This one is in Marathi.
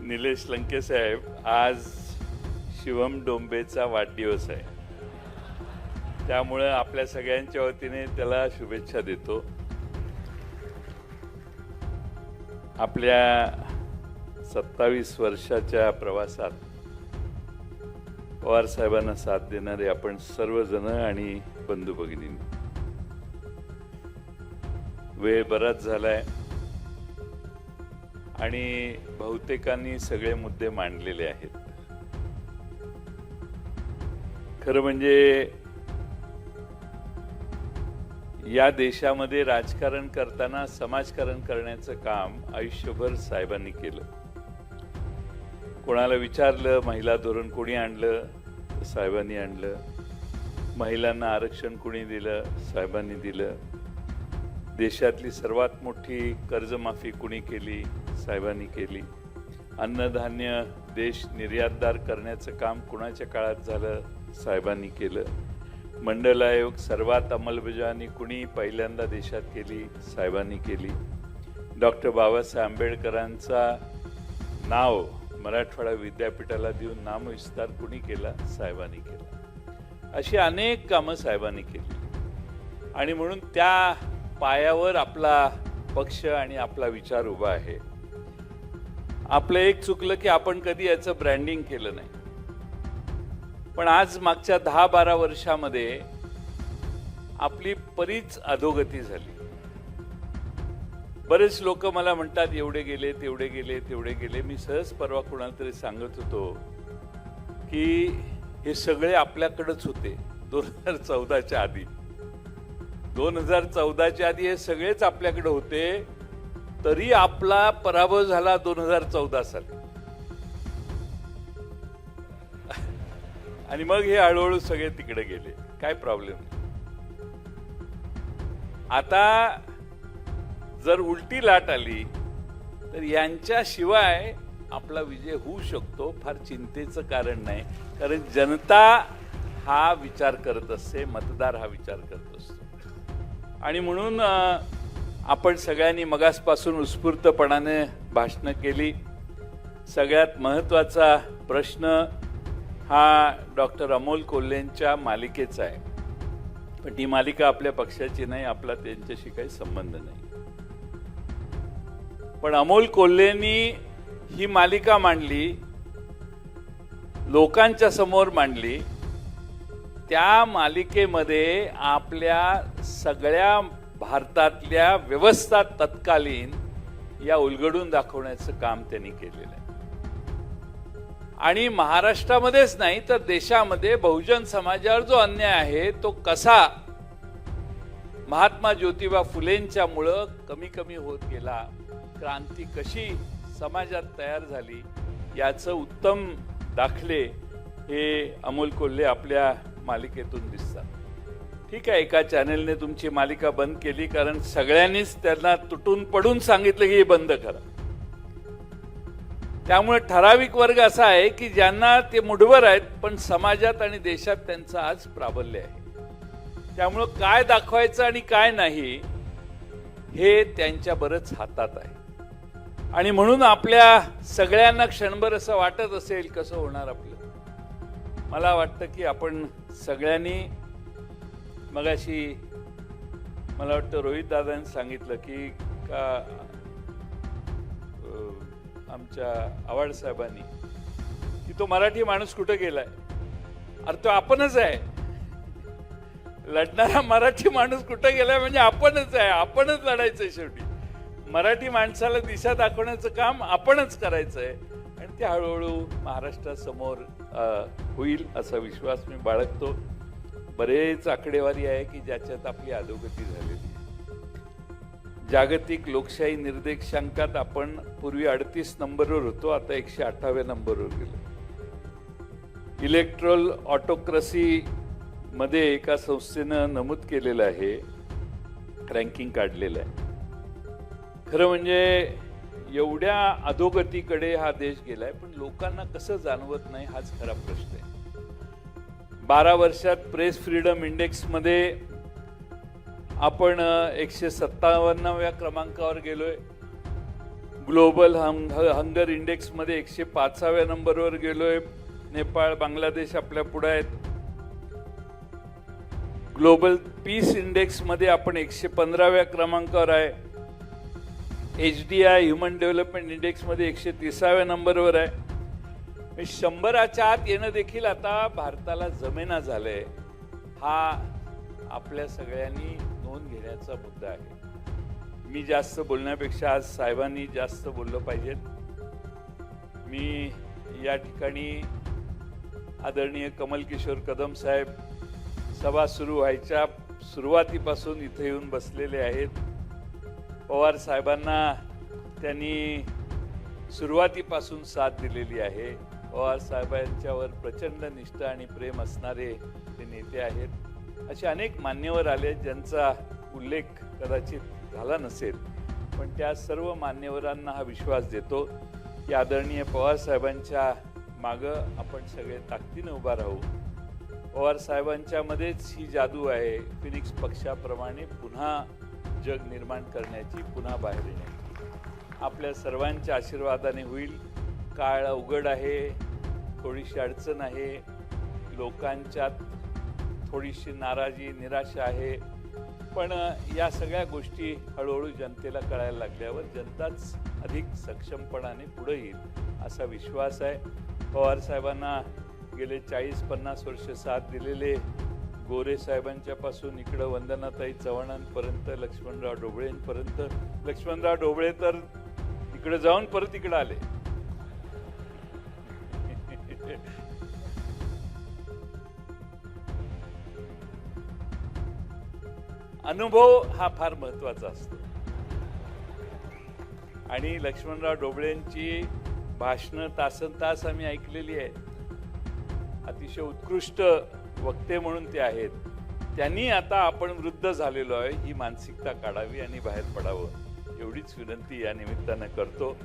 निलेश लंके साहेब, आज शिवम डोंबेचा वाढदिवस आहे, त्यामुळे आपल्या सगळ्यांच्या वतीने त्याला शुभेच्छा देतो. आपल्या 27 वर्षाच्या प्रवासात पवार साहेबांना साथ देणारे आपण सर्वजण आणि बंधू भगिनींनी, वेळ बराच झालाय आणि बहुतेकांनी सगळे मुद्दे मांडलेले आहेत. खरं म्हणजे या देशामध्ये राजकारण करताना समाजकारण करण्याचं काम आयुष्यभर साहेबांनी केलं. कोणाला विचारलं महिला धोरण कोणी आणलं, साहेबांनी आणलं. महिलांना आरक्षण कोणी दिलं, साहेबांनी दिलं. देशातली सर्वात मोठी कर्जमाफी कोणी केली, साहेबांनी केली. अन्नधान्य देश निर्यातदार करण्याचं काम कुणाच्या काळात झालं, साहेबांनी केलं. मंडल आयोग सर्वात अंमलबजावणी कुणी पहिल्यांदा देशात केली, साहेबांनी केली. डॉक्टर बाबासाहेब आंबेडकरांचा नाव मराठवाडा विद्यापीठाला देऊन नामविस्तार कुणी केला, साहेबांनी केला. अशी अनेक कामं साहेबांनी केली आणि म्हणून त्या पायावर आपला पक्ष आणि आपला विचार उभा आहे. आपलं एक चुकलं की आपण कधी याचं ब्रँडिंग केलं नाही. पण आज मागच्या 10-12 वर्षामध्ये आपली बरीच अधोगती झाली. बरेच लोक मला म्हणतात एवढे गेले तेवढे गेले तेवढे गेले. मी सहज परवा कुणाला तरी सांगत होतो की हे सगळे आपल्याकडेच होते 2014च्या आधी. 2014च्या आधी हे सगळेच आपल्याकडे होते, तरी आपला पराभव झाला 2014 साली. आणि मग हे हळूहळू सगळे तिकडे गेले, काय प्रॉब्लेम नाही. आता जर उलटी लाट आली तर यांच्याशिवाय आपला विजय होऊ शकतो, फार चिंतेचं कारण नाही. कारण जनता हा विचार करत असते, मतदार हा विचार करत असतो. आणि म्हणून आपण सगळ्यांनी मगासपासून उत्स्फूर्तपणाने भाषणं केली. सगळ्यात महत्त्वाचा प्रश्न हा डॉक्टर अमोल कोल्हेंच्या मालिकेचा आहे. पण ती मालिका आपल्या पक्षाची नाही, आपला त्यांच्याशी काही संबंध नाही. पण अमोल कोल्हेंनी ही मालिका मांडली, लोकांच्या समोर मांडली. त्या मालिकेमध्ये आपल्या सगळ्या भारतातल्या व्यवस्था तत्कालीन या उलगडून दाखवण्याचं काम त्यांनी केलेलं आहे. आणि महाराष्ट्रामध्येच नाही तर देशामध्ये बहुजन समाजावर जो अन्याय आहे तो कसा महात्मा ज्योतिबा फुलेंच्यामुळं कमी कमी होत गेला, क्रांती कशी समाजात तयार झाली, याचं उत्तम दाखले हे अमोल कोल्हे आपल्या मालिकेतून दिसतात. ठीक आहे, एका चॅनेलने तुमची मालिका बंद केली कारण सगळ्यांनीच त्यांना तुटून पडून सांगितलं की हे बंद करा. त्यामुळे ठराविक वर्ग असा आहे की ज्यांना ते मुठभर आहेत, पण समाजात आणि देशात त्यांचं आज प्राबल्य आहे. त्यामुळं काय दाखवायचं आणि काय नाही हे त्यांच्या बरंच हातात आहे. आणि म्हणून आपल्या सगळ्यांना क्षणभर असं वाटत असेल कसं होणार आपलं. मला वाटतं की आपण सगळ्यांनी, मगाशी मला वाटतं रोहित दादांनी सांगितलं की का आमच्या आव्हाड साहेबांनी की तो मराठी माणूस कुठं गेलाय. अरे तो आपणच आहे. लढणारा मराठी माणूस कुठं गेलाय म्हणजे आपणच आहे. आपणच लढायचंय. शेवटी मराठी माणसाला दिशा दाखवण्याचं काम आपणच करायचंय आणि ते हळूहळू महाराष्ट्रासमोर होईल असा विश्वास मी बाळगतो. बरेच आकडेवारी आहे की ज्याच्यात आपली अधोगती झालेली आहे. जागतिक लोकशाही निर्देशांकात आपण पूर्वी 38 नंबरवर होतो, आता 108व्या नंबरवर गेलो. इलेक्ट्रल ऑटोक्रसी मध्ये एका संस्थेनं नमूद केलेलं आहे, रँकिंग काढलेलं आहे. खरं म्हणजे एवढ्या अधोगतीकडे हा देश गेलाय, पण लोकांना कसं जाणवत नाही हाच खरा प्रश्न आहे. 12 वर्षात प्रेस फ्रीडम इंडेक्स मध्ये आपण 157व्या क्रमांकावर गेलोय. ग्लोबल हंगर इंडेक्समध्ये 105व्या नंबरवर गेलोय. नेपाळ, बांगलादेश आपल्या पुढे आहेत. ग्लोबल पीस इंडेक्समध्ये आपण 115व्या क्रमांकावर आहे. HDI ह्युमन डेव्हलपमेंट इंडेक्समध्ये 130व्या नंबरवर आहे. 100च्या आत येणं देखील आता भारताला जमेना झालंय. हा आपल्या सगळ्यांनी नोंद घेण्याचा मुद्दा आहे. मी जास्त बोलण्यापेक्षा आज साहेबांनी जास्त बोललं पाहिजेत. मी या ठिकाणी आदरणीय कमल किशोर कदम साहेब सभा सुरू व्हायच्या सुरुवातीपासून इथे येऊन बसलेले आहेत. पवार साहेबांना त्यांनी सुरुवातीपासून साथ दिलेली आहे. पवार साहेबांच्यावर प्रचंड निष्ठा आणि प्रेम असणारे ते नेते आहेत. असे अनेक मान्यवर आले ज्यांचा उल्लेख कदाचित झाला नसेल, पण त्या सर्व मान्यवरांना हा विश्वास देतो की आदरणीय पवार साहेबांच्या मागं आपण सगळे ताकदीने उभा राहू. पवार साहेबांच्या मध्येच ही जादू आहे. फिनिक्स पक्षाप्रमाणे पुन्हा जग निर्माण करण्याची, पुन्हा बाहेर येण्याची. आपल्या सर्वांच्या आशीर्वादाने होईल. काळ अवघड आहे, थोडीशी अडचण आहे, लोकांच्यात थोडीशी नाराजी, निराशा आहे, पण या सगळ्या गोष्टी हळूहळू जनतेला कळायला लागल्यावर जनताच अधिक सक्षमपणाने पुढे येईल असा विश्वास आहे. पवार साहेबांना गेले 40-50 वर्ष साथ दिलेले गोरे साहेबांच्यापासून इकडं वंदनाताई चव्हाणांपर्यंत, लक्ष्मणराव ढोबळेंपर्यंत. लक्ष्मणराव ढोबळे तर इकडे जाऊन परत इकडे आले. अनुभव हा फार महत्वाचा असतो आणि लक्ष्मणराव ढोबळेंची भाषणं तासनतास आम्ही ऐकलेली आहेत. अतिशय उत्कृष्ट वक्ते म्हणून ते आहेत. त्यांनी आता आपण वृद्ध झालेलो आहे ही मानसिकता काढावी आणि बाहेर पडावं एवढीच विनंती या निमित्तानं करतो.